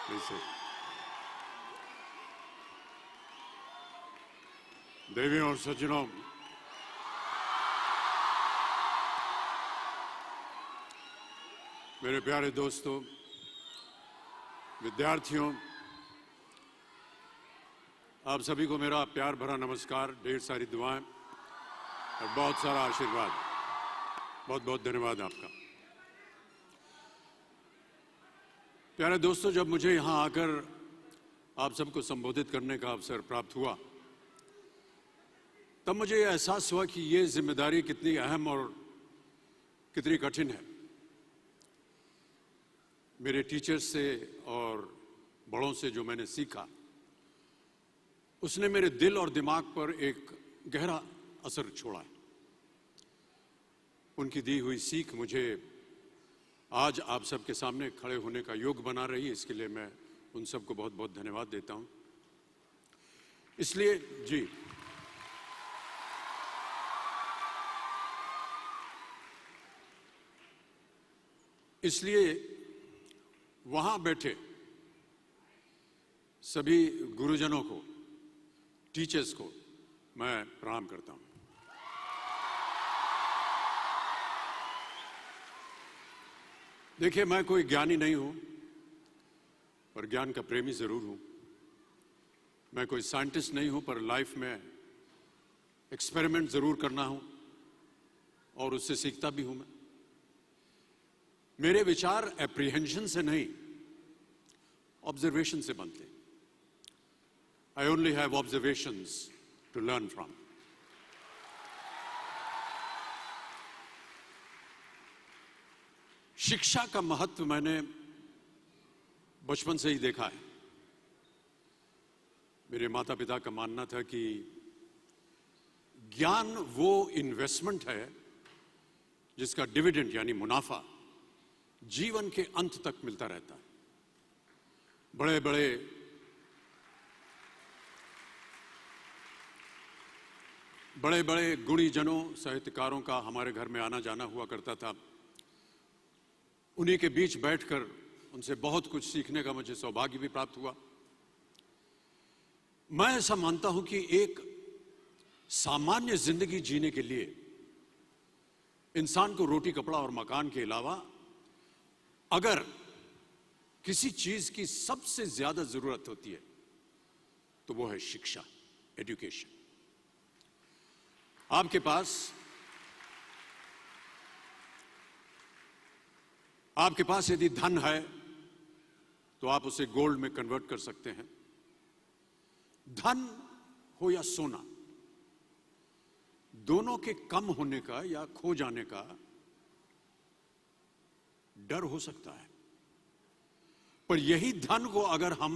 Please. देवियों और सज्जनों, मेरे प्यारे दोस्तों, विद्यार्थियों, आप सभी को मेरा प्यार भरा नमस्कार, ढेर सारी दुआएं और बहुत सारा आशीर्वाद। बहुत बहुत धन्यवाद आपका। प्यारे दोस्तों, जब मुझे यहां आकर आप सबको संबोधित करने का अवसर प्राप्त हुआ, तब मुझे यह एहसास हुआ कि ये जिम्मेदारी कितनी अहम और कितनी कठिन है। मेरे टीचर्स से और बड़ों से जो मैंने सीखा, उसने मेरे दिल और दिमाग पर एक गहरा असर छोड़ा है। उनकी दी हुई सीख मुझे आज आप सबके सामने खड़े होने का योग बना रही है। इसके लिए मैं उन सबको बहुत बहुत धन्यवाद देता हूं। इसलिए वहां बैठे सभी गुरुजनों को, टीचर्स को मैं प्रणाम करता हूं। देखिए, मैं कोई ज्ञानी नहीं हूं, पर ज्ञान का प्रेमी जरूर हूं। मैं कोई साइंटिस्ट नहीं हूं, पर लाइफ में एक्सपेरिमेंट जरूर करना हूं और उससे सीखता भी हूं। मेरे विचार एप्रीहेंशन से नहीं, ऑब्जर्वेशन से बनते। I only have observations to learn from. शिक्षा का महत्व मैंने बचपन से ही देखा है। मेरे माता पिता का मानना था कि ज्ञान वो इन्वेस्टमेंट है जिसका डिविडेंड यानी मुनाफा जीवन के अंत तक मिलता रहता है। बड़े बड़े गुणीजनों, साहित्यकारों का हमारे घर में आना जाना हुआ करता था। उन्हीं के बीच बैठकर उनसे बहुत कुछ सीखने का मुझे सौभाग्य भी प्राप्त हुआ। मैं ऐसा मानता हूं कि एक सामान्य जिंदगी जीने के लिए इंसान को रोटी, कपड़ा और मकान के अलावा अगर किसी चीज की सबसे ज्यादा जरूरत होती है तो वो है शिक्षा, एजुकेशन। आपके पास यदि धन है तो आप उसे गोल्ड में कन्वर्ट कर सकते हैं। धन हो या सोना, दोनों के कम होने का या खो जाने का डर हो सकता है, पर यही धन को अगर हम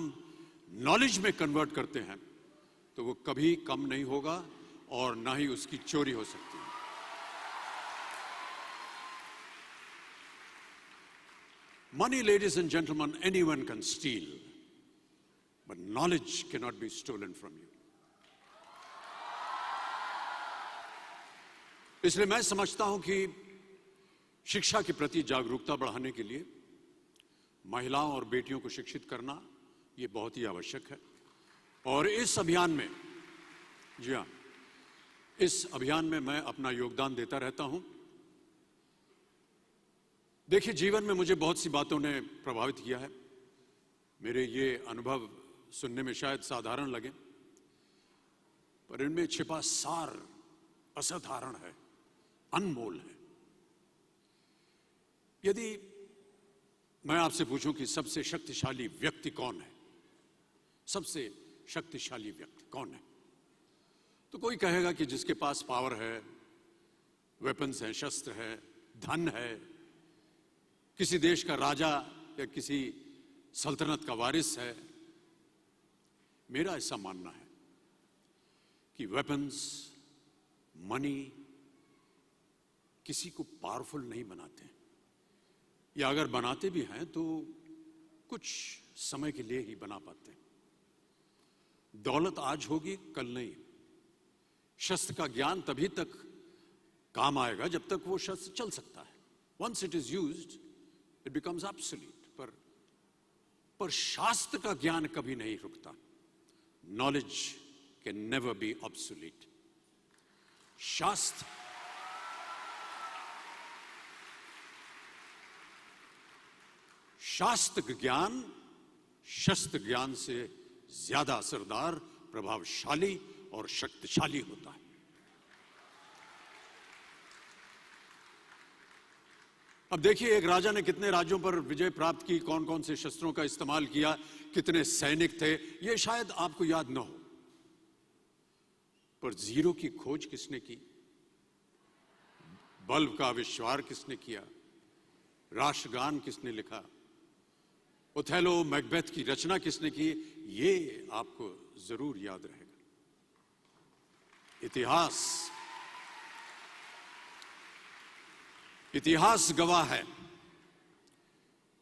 नॉलेज में कन्वर्ट करते हैं तो वो कभी कम नहीं होगा और ना ही उसकी चोरी हो सकती है। Money, ladies and gentlemen, anyone can steal, but knowledge cannot be stolen from you. इसलिए मैं समझता हूं कि शिक्षा के प्रति जागरूकता बढ़ाने के लिए महिलाओं और बेटियों को शिक्षित करना ये बहुत ही आवश्यक है। और इस अभियान में, जी हां, इस अभियान में मैं अपना योगदान देता रहता हूं। देखिए, जीवन में मुझे बहुत सी बातों ने प्रभावित किया है। मेरे ये अनुभव सुनने में शायद साधारण लगे, पर इनमें छिपा सार असाधारण है, अनमोल है। यदि मैं आपसे पूछूं कि सबसे शक्तिशाली व्यक्ति कौन है, सबसे शक्तिशाली व्यक्ति कौन है, तो कोई कहेगा कि जिसके पास पावर है, वेपन्स हैं, शस्त्र है, धन है, किसी देश का राजा या किसी सल्तनत का वारिस है। मेरा ऐसा मानना है कि वेपन्स, मनी किसी को पावरफुल नहीं बनाते, या अगर बनाते भी हैं तो कुछ समय के लिए ही बना पाते हैं। दौलत आज होगी, कल नहीं। शस्त्र का ज्ञान तभी तक काम आएगा जब तक वो शस्त्र चल सकता है। Once it is used, it becomes obsolete. पर पर शास्त्र का ज्ञान कभी नहीं रुकता। Knowledge can never be obsolete. शास्त्र ज्ञान शस्त्र ज्ञान से ज्यादा असरदार, प्रभावशाली और शक्तिशाली होता है। अब देखिए, एक राजा ने कितने राज्यों पर विजय प्राप्त की, कौन कौन से शस्त्रों का इस्तेमाल किया, कितने सैनिक थे, यह शायद आपको याद न हो, पर जीरो की खोज किसने की, बल्ब का आविष्कार किसने किया, राष्ट्रगान किसने लिखा, ओथेलो मैकबेथ की रचना किसने की, ये आपको जरूर याद रहेगा। इतिहास गवाह है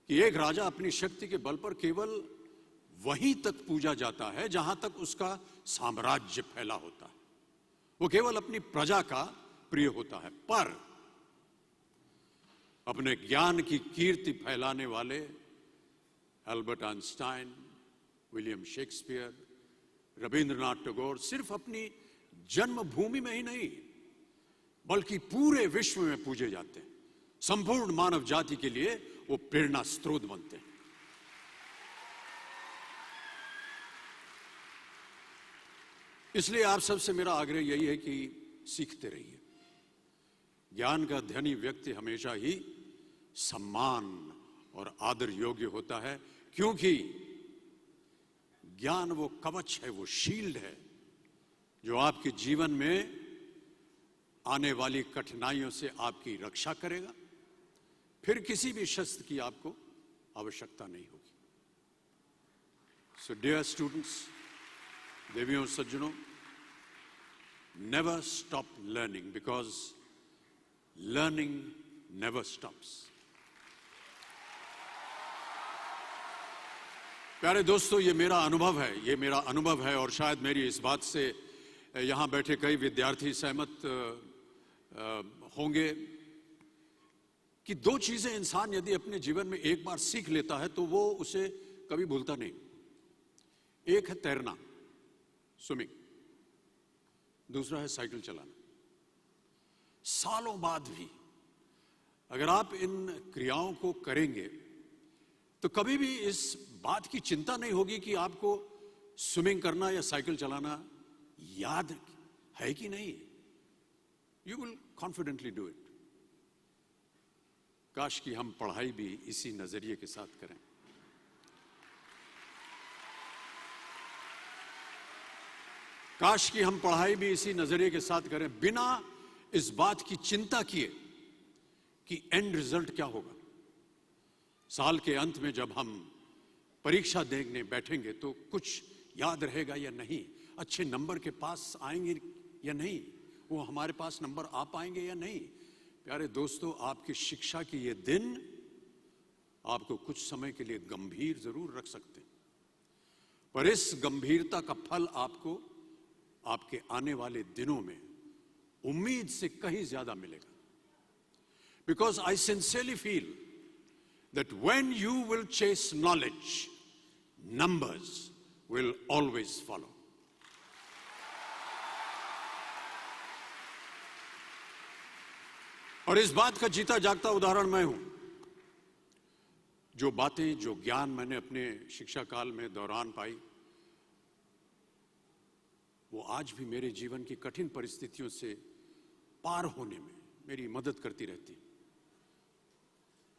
कि एक राजा अपनी शक्ति के बल पर केवल वहीं तक पूजा जाता है जहां तक उसका साम्राज्य फैला होता है। वो केवल अपनी प्रजा का प्रिय होता है। पर अपने ज्ञान की कीर्ति फैलाने वाले Albert Einstein, William Shakespeare, Rabindranath Tagore सिर्फ अपनी जन्मभूमि में ही नहीं बल्कि पूरे विश्व में पूजे जाते हैं। संपूर्ण मानव जाति के लिए वो प्रेरणा स्रोत बनते हैं। इसलिए आप सबसे मेरा आग्रह यही है कि सीखते रहिए। ज्ञान का धनी व्यक्ति हमेशा ही सम्मान और आदर योग्य होता है, क्योंकि ज्ञान वो कवच है, वो शील्ड है जो आपके जीवन में आने वाली कठिनाइयों से आपकी रक्षा करेगा। फिर किसी भी शस्त्र की आपको आवश्यकता नहीं होगी। सो डियर स्टूडेंट्स, देवियों सज्जनों, never stop learning because learning never stops. प्यारे दोस्तों, ये मेरा अनुभव है और शायद मेरी इस बात से यहां बैठे कई विद्यार्थी सहमत होंगे कि दो चीजें इंसान यदि अपने जीवन में एक बार सीख लेता है तो वो उसे कभी भूलता नहीं। एक है तैरना, स्विमिंग, दूसरा है साइकिल चलाना। सालों बाद भी अगर आप इन क्रियाओं को करेंगे तो कभी भी इस बात की चिंता नहीं होगी कि आपको स्विमिंग करना या साइकिल चलाना याद है कि नहीं। You will confidently do it. काश कि हम पढ़ाई भी इसी नजरिए के साथ करें। काश कि हम पढ़ाई भी इसी नजरिए के साथ करें, बिना इस बात की चिंता किए कि एंड रिजल्ट क्या होगा। साल के अंत में जब हम परीक्षा देने बैठेंगे तो कुछ याद रहेगा या नहीं, अच्छे नंबर के पास आएंगे या नहीं, वो हमारे पास नंबर आ पाएंगे या नहीं। प्यारे दोस्तों, आपकी शिक्षा के ये दिन आपको कुछ समय के लिए गंभीर जरूर रख सकते हैं, पर इस गंभीरता का फल आपको आपके आने वाले दिनों में उम्मीद से कहीं ज्यादा मिलेगा। Because I sincerely feel that when you will chase knowledge, numbers will always follow. और इस बात का जीता जागता उदाहरण मैं हूं। जो बातें, जो ज्ञान मैंने अपने शिक्षा काल में दौरान पाई, वो आज भी मेरे जीवन की कठिन परिस्थितियों से पार होने में मेरी मदद करती रहती है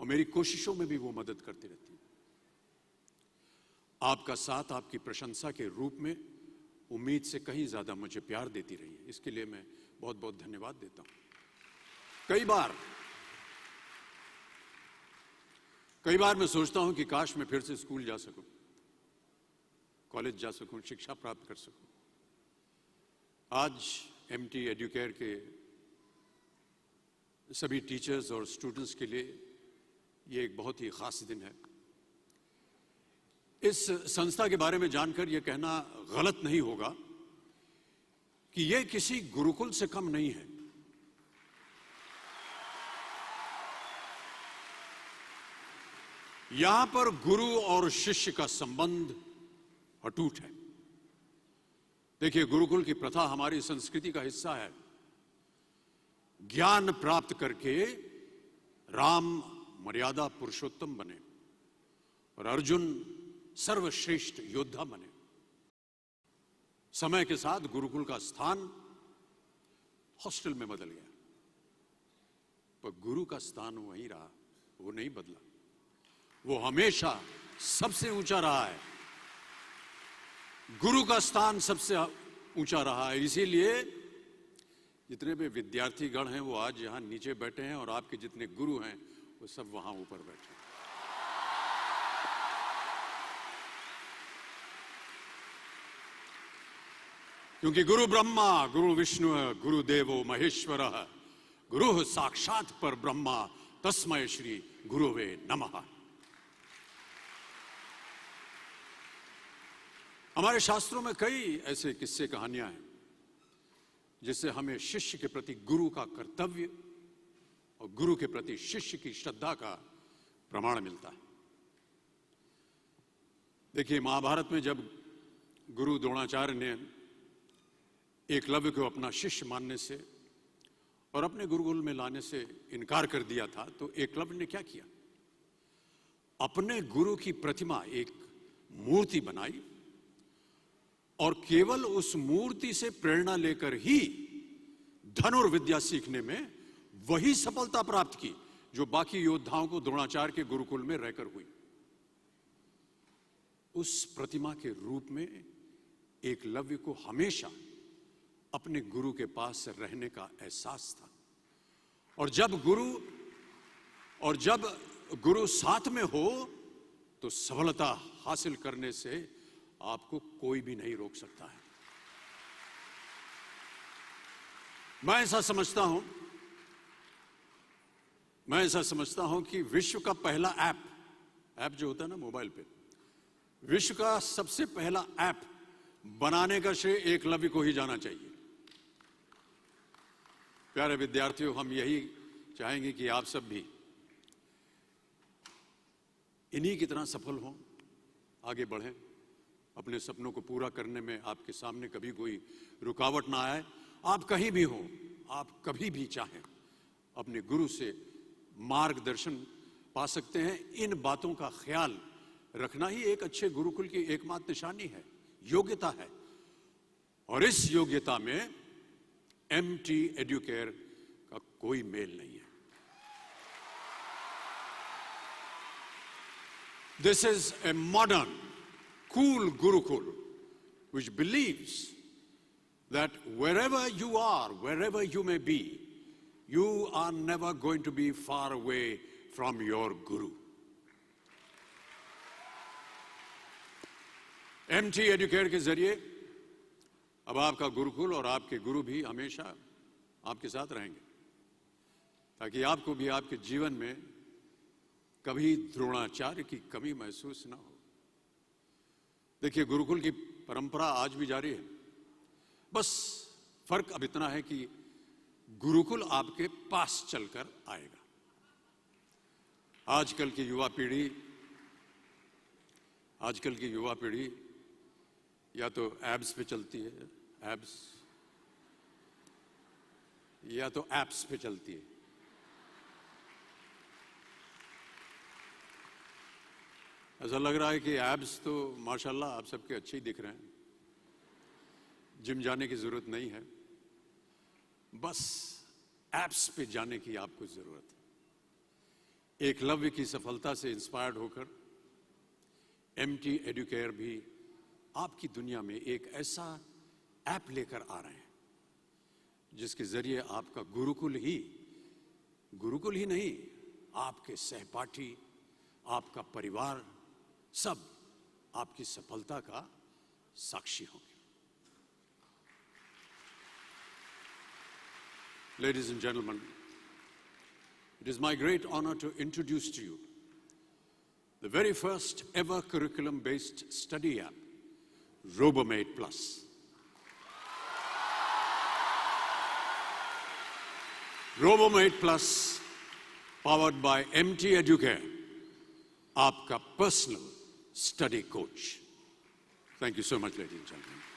और मेरी कोशिशों में भी वो मदद करती रहती है। आपका साथ, आपकी प्रशंसा के रूप में उम्मीद से कहीं ज्यादा मुझे प्यार देती रही है। इसके लिए मैं बहुत बहुत धन्यवाद देता हूं। कई बार मैं सोचता हूं कि काश मैं फिर से स्कूल जा सकूं, कॉलेज जा सकूं, शिक्षा प्राप्त कर सकूं। आज एमटी एडुकेयर के सभी टीचर्स और स्टूडेंट्स के लिए ये एक बहुत ही खास दिन है। इस संस्था के बारे में जानकर यह कहना गलत नहीं होगा कि यह किसी गुरुकुल से कम नहीं है। यहां पर गुरु और शिष्य का संबंध अटूट है। देखिए, गुरुकुल की प्रथा हमारी संस्कृति का हिस्सा है। ज्ञान प्राप्त करके राम मर्यादा पुरुषोत्तम बने और अर्जुन सर्वश्रेष्ठ योद्धा बने। समय के साथ गुरुकुल का स्थान हॉस्टल में बदल गया, पर गुरु का स्थान वहीं रहा, वो नहीं बदला। वो हमेशा सबसे ऊंचा रहा है। गुरु का स्थान सबसे ऊंचा रहा है। इसीलिए जितने भी विद्यार्थीगण हैं वो आज यहां नीचे बैठे हैं और आपके जितने गुरु हैं वो सब वहां ऊपर बैठे हैं। क्योंकि गुरु ब्रह्मा गुरु विष्णु गुरु देवो महेश्वर गुरु साक्षात पर ब्रह्मा तस्मै श्री गुरुवे नमः। हमारे शास्त्रों में कई ऐसे किस्से कहानियां हैं जिससे हमें शिष्य के प्रति गुरु का कर्तव्य और गुरु के प्रति शिष्य की श्रद्धा का प्रमाण मिलता है। देखिए, महाभारत में जब गुरु द्रोणाचार्य ने एकलव्य को अपना शिष्य मानने से और अपने गुरुकुल में लाने से इनकार कर दिया था, तो एकलव्य ने क्या किया? अपने गुरु की प्रतिमा, एक मूर्ति बनाई और केवल उस मूर्ति से प्रेरणा लेकर ही धनुर्विद्या सीखने में वही सफलता प्राप्त की जो बाकी योद्धाओं को द्रोणाचार्य के गुरुकुल में रहकर हुई। उस प्रतिमा के रूप में एकलव्य को हमेशा अपने गुरु के पास रहने का एहसास था। और जब गुरु साथ में हो तो सफलता हासिल करने से आपको कोई भी नहीं रोक सकता है। मैं ऐसा समझता हूं कि विश्व का पहला ऐप जो होता है ना मोबाइल पे, विश्व का सबसे पहला ऐप बनाने का श्रेय एकलव्य को ही जाना चाहिए। प्यारे विद्यार्थियों, हम यही चाहेंगे कि आप सब भी इन्हीं की तरह सफल हों, आगे बढ़ें, अपने सपनों को पूरा करने में आपके सामने कभी कोई रुकावट ना आए। आप कहीं भी हो, आप कभी भी चाहें अपने गुरु से मार्गदर्शन पा सकते हैं। इन बातों का ख्याल रखना ही एक अच्छे गुरुकुल की एकमात्र निशानी है, योग्यता है। और इस योग्यता में एमटी एडुकेयर का कोई मेल नहीं है। This is a modern, cool Gurukul which believes that wherever you are, wherever you may be, you are never going to be far away from your Guru. MT Educare के जरिए अब आपका गुरुकुल और आपके गुरु भी हमेशा आपके साथ रहेंगे, ताकि आपको भी आपके जीवन में कभी द्रोणाचार्य की कमी महसूस ना हो। देखिए, गुरुकुल की परंपरा आज भी जारी है। बस फर्क अब इतना है कि गुरुकुल आपके पास चलकर आएगा। आजकल की युवा पीढ़ी या तो एब्स पे चलती है, या तो एप्स पे चलती है। ऐसा लग रहा है कि एब्स तो माशाल्लाह आप सबके अच्छे ही दिख रहे हैं, जिम जाने की जरूरत नहीं है, बस एप्स पे जाने की आपको जरूरत है। एकलव्य की सफलता से इंस्पायर्ड होकर एमटी एडुकेयर भी आपकी दुनिया में एक ऐसा ऐप लेकर आ रहे हैं जिसके जरिए आपका गुरुकुल ही नहीं, आपके सहपाठी, आपका परिवार सब आपकी सफलता का साक्षी होंगे। Ladies and gentlemen, it is my great honor to introduce to you the very first ever curriculum-based study app, RoboMate Plus. RoboMate Plus, powered by MT Educare, आपका personal study coach. Thank you so much ladies and gentleman.